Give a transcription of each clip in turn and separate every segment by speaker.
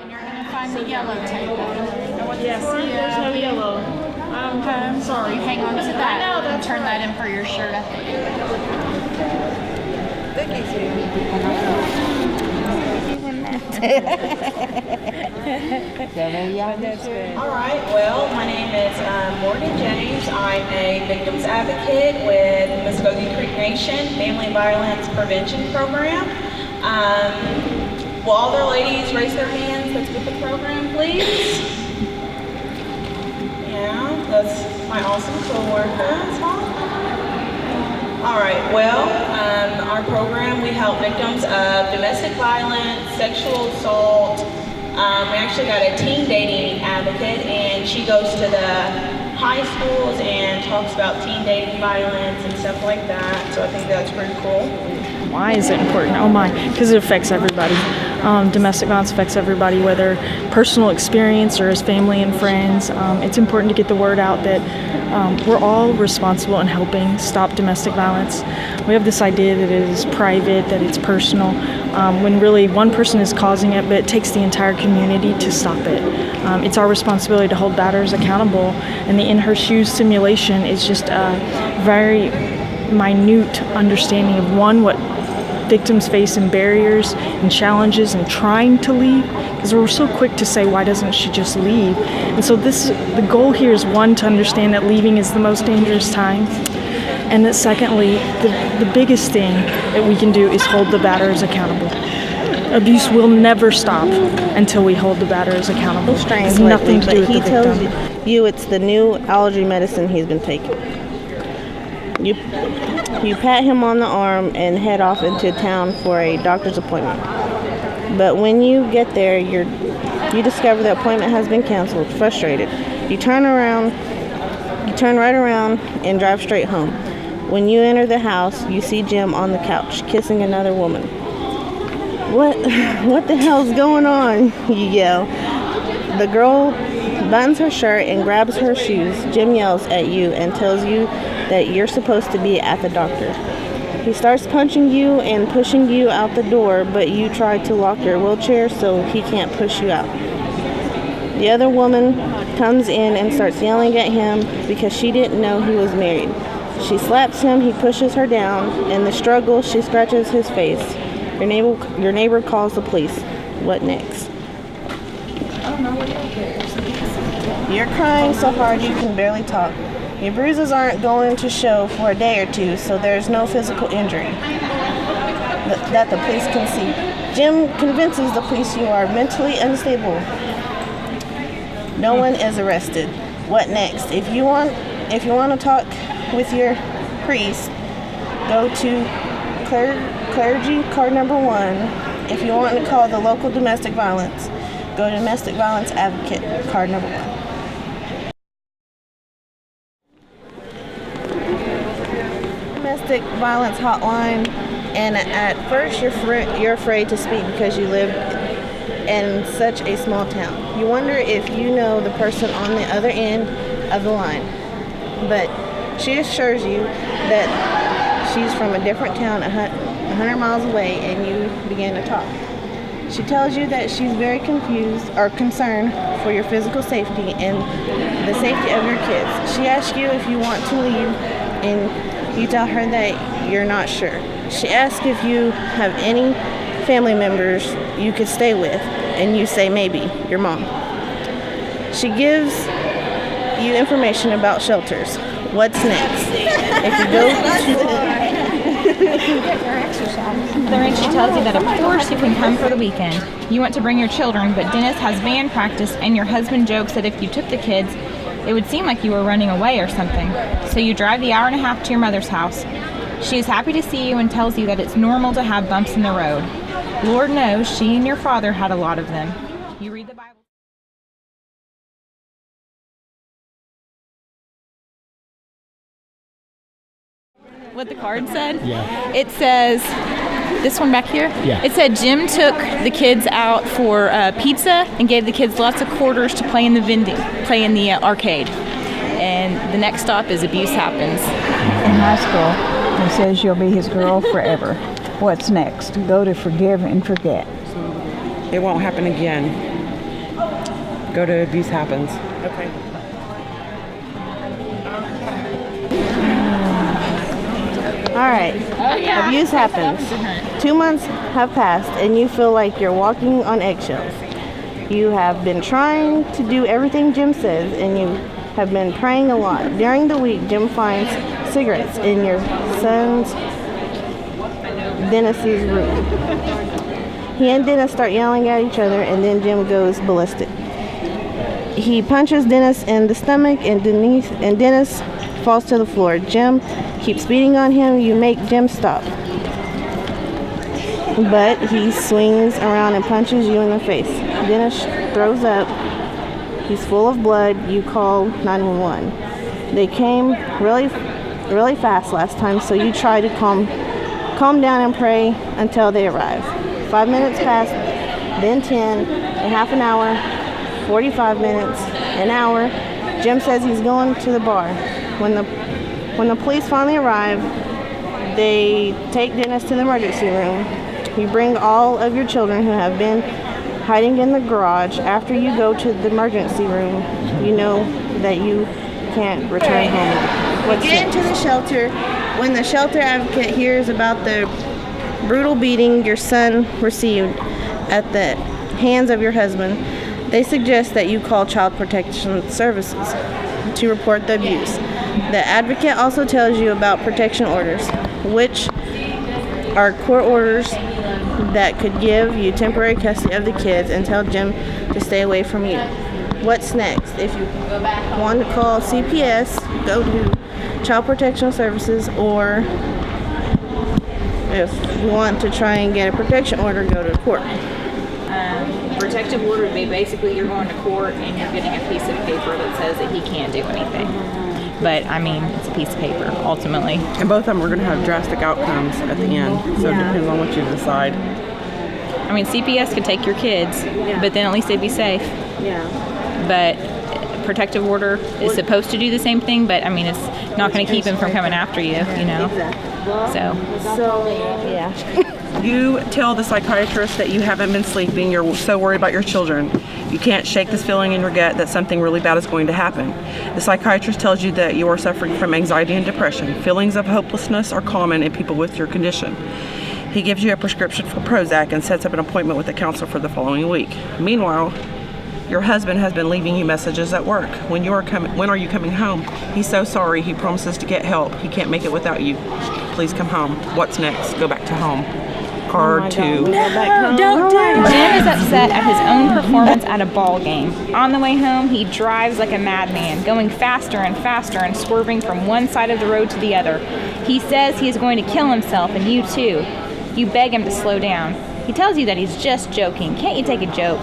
Speaker 1: And you're going to find the yellow tape.
Speaker 2: Yes, there's no yellow. I'm sorry.
Speaker 1: Hang on to that. I know, and turn that in for your shirt, I think.
Speaker 3: All right, well, my name is Morgan James. I'm a victims advocate with Muscogee Creek Nation Family Violence Prevention Program. Will all their ladies raise their hands that's with the program, please? Yeah, that's my awesome co-worker. All right, well, our program, we help victims of domestic violence, sexual assault. We actually got a teen dating advocate, and she goes to the high schools and talks about teen dating violence and stuff like that. So I think that's pretty cool.
Speaker 2: Why is it important? Oh my, because it affects everybody. Domestic violence affects everybody, whether personal experience or as family and friends. It's important to get the word out that we're all responsible in helping stop domestic violence. We have this idea that it is private, that it's personal, when really one person is causing it, but it takes the entire community to stop it. It's our responsibility to hold batters accountable, and the In Her Shoes simulation is just a very minute understanding of what victims face in barriers and challenges and trying to leave, because we're so quick to say, why doesn't she just leave? And so the goal here is, one, to understand that leaving is the most dangerous time, and that secondly, the biggest thing that we can do is hold the batterers accountable. Abuse will never stop until we hold the batterers accountable. It has nothing to do with the victim.
Speaker 4: He tells you it's the new allergy medicine he's been taking. You pat him on the arm and head off into town for a doctor's appointment. But when you get there, you discover the appointment has been canceled. Frustrated, you turn right around and drive straight home. When you enter the house, you see Jim on the couch kissing another woman. What the hell's going on? You yell. The girl buttons her shirt and grabs her shoes. Jim yells at you and tells you that you're supposed to be at the doctor. He starts punching you and pushing you out the door, but you try to lock your wheelchair so he can't push you out. The other woman comes in and starts yelling at him because she didn't know he was married. She slaps him, he pushes her down. In the struggle, she scratches his face. Your neighbor calls the police. What next? You're crying so hard you can barely talk. Your bruises aren't going to show for a day or two, so there's no physical injury that the police can see. Jim convinces the police you are mentally unstable. No one is arrested. What next? If you want to talk with your priest, go to clergy card number 1. If you want to call the local domestic violence, go to domestic violence advocate card number 1. Domestic violence hotline, and at first you're afraid to speak because you live in such a small town. You wonder if you know the person on the other end of the line, but she assures you that she's from a different town 100 miles away, and you begin to talk. She tells you that she's very confused or concerned for your physical safety and the safety of your kids. She asks you if you want to leave, and you tell her that you're not sure. She asks if you have any family members you could stay with, and you say maybe, your mom. She gives you information about shelters. What's next? If you go
Speaker 1: Then she tells you that of course you can come for the weekend. You want to bring your children, but Dennis has band practice, and your husband jokes that if you took the kids, it would seem like you were running away or something. So you drive the hour and a half to your mother's house. She is happy to see you and tells you that it's normal to have bumps in the road. Lord knows she and your father had a lot of them. You read the Bible. What the card said?
Speaker 5: Yeah.
Speaker 1: It says, this one back here?
Speaker 5: Yeah.
Speaker 1: It said Jim took the kids out for pizza and gave the kids lots of quarters to play in the arcade. And the next stop is abuse happens.
Speaker 6: In high school, he says you'll be his girl forever. What's next? Go to forgive and forget.
Speaker 7: It won't happen again.
Speaker 5: go to Abuse Happens.
Speaker 3: Okay.
Speaker 4: All right. Abuse happens. 2 months have passed and you feel like you're walking on eggshells. You have been trying to do everything Jim says and you have been praying a lot. During the week, Jim finds cigarettes in your son's Dennis's room. He and Dennis start yelling at each other and then Jim goes ballistic. He punches Dennis in the stomach and Dennis falls to the floor. Jim keeps beating on him. You make Jim stop. But he swings around and punches you in the face. Dennis throws up. He's full of blood. You call 911. They came really fast last time, so you try to calm down and pray until they arrive. 5 minutes pass, then 10, a half an hour, 45 minutes, an hour. Jim says he's going to the bar. When the police finally arrive, they take Dennis to the emergency room. You bring all of your children who have been hiding in the garage. After you go to the emergency room, you know that you can't return home. Get into the shelter. When the shelter advocate hears about the brutal beating your son received at the hands of your husband, they suggest that you call Child Protection Services to report the abuse. The advocate also tells you about protection orders, which are court orders that could give you temporary custody of the kids and tell Jim to stay away from you. What's next? If you want to call CPS, go to Child Protection Services, or if you want to try and get a protection order, go to court.
Speaker 1: Protective order would be basically you're going to court and you're getting a piece of paper that says that he can't do anything. But I mean, it's a piece of paper ultimately.
Speaker 5: And both of them are going to have drastic outcomes at the end, so it depends on what you decide.
Speaker 1: I mean, CPS could take your kids, but then at least they'd be safe.
Speaker 4: Yeah.
Speaker 1: But protective order is supposed to do the same thing, but I mean, it's not going to keep him from coming after you, you know.
Speaker 4: So yeah.
Speaker 5: You tell the psychiatrist that you haven't been sleeping, you're so worried about your children. You can't shake this feeling in your gut that something really bad is going to happen. The psychiatrist tells you that you are suffering from anxiety and depression. Feelings of hopelessness are common in people with your condition. He gives you a prescription for Prozac and sets up an appointment with a counselor for the following week. Meanwhile, your husband has been leaving you messages at work. When are you coming home? He's so sorry. He promises to get help. He can't make it without you. Please come home. What's next? Go back to home. Card 2.
Speaker 1: Jim is upset at his own performance at a ball game. On the way home, he drives like a madman, going faster and faster and swerving from one side of the road to the other. He says he is going to kill himself, and you too. You beg him to slow down. He tells you that he's just joking. Can't you take a joke?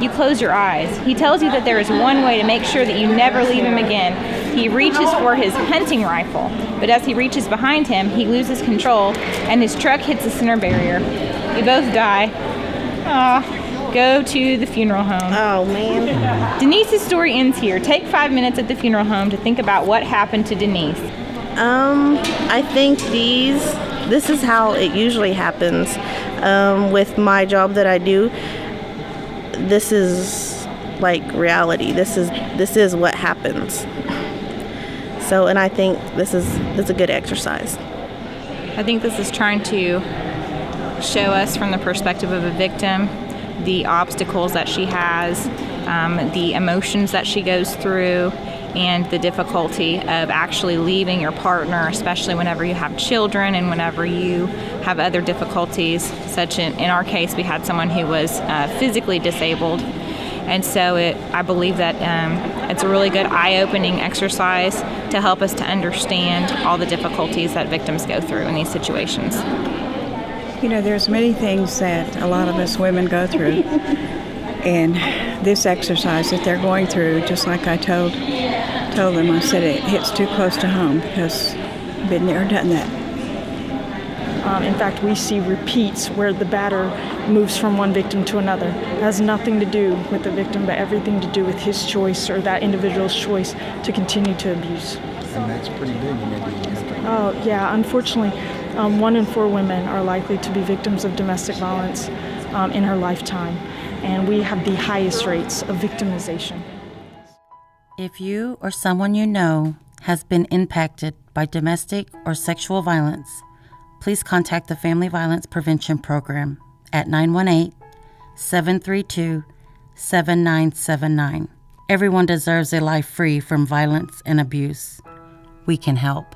Speaker 1: You close your eyes. He tells you that there is one way to make sure that you never leave him again. He reaches for his hunting rifle, but as he reaches behind him, he loses control, and his truck hits the center barrier. You both die. Go to the funeral home.
Speaker 4: Oh, man.
Speaker 1: Denise's story ends here. Take 5 minutes at the funeral home to think about what happened to Denise.
Speaker 4: I think this is how it usually happens with my job that I do. This is like reality. This is what happens. So, and I think this is a good exercise.
Speaker 1: I think this is trying to show us from the perspective of a victim the obstacles that she has, the emotions that she goes through, and the difficulty of actually leaving your partner, especially whenever you have children and whenever you have other difficulties, such in our case, we had someone who was physically disabled. And so I believe that it's a really good eye-opening exercise to help us to understand all the difficulties that victims go through in these situations.
Speaker 6: You know, there's many things that a lot of us women go through. And this exercise that they're going through, just like I told them, I said it hits too close to home because I've been there, done that.
Speaker 2: In fact, we see repeats where the batter moves from one victim to another. It has nothing to do with the victim, but everything to do with his choice or that individual's choice to continue to abuse.
Speaker 7: And that's pretty big in Indiana.
Speaker 2: Oh, yeah. Unfortunately, 1 in 4 women are likely to be victims of domestic violence in her lifetime. and we have the highest rates of victimization.
Speaker 8: If you or someone you know has been impacted by domestic or sexual violence, please contact the Family Violence Prevention Program at 918-732-7979. Everyone deserves a life free from violence and abuse. We can help.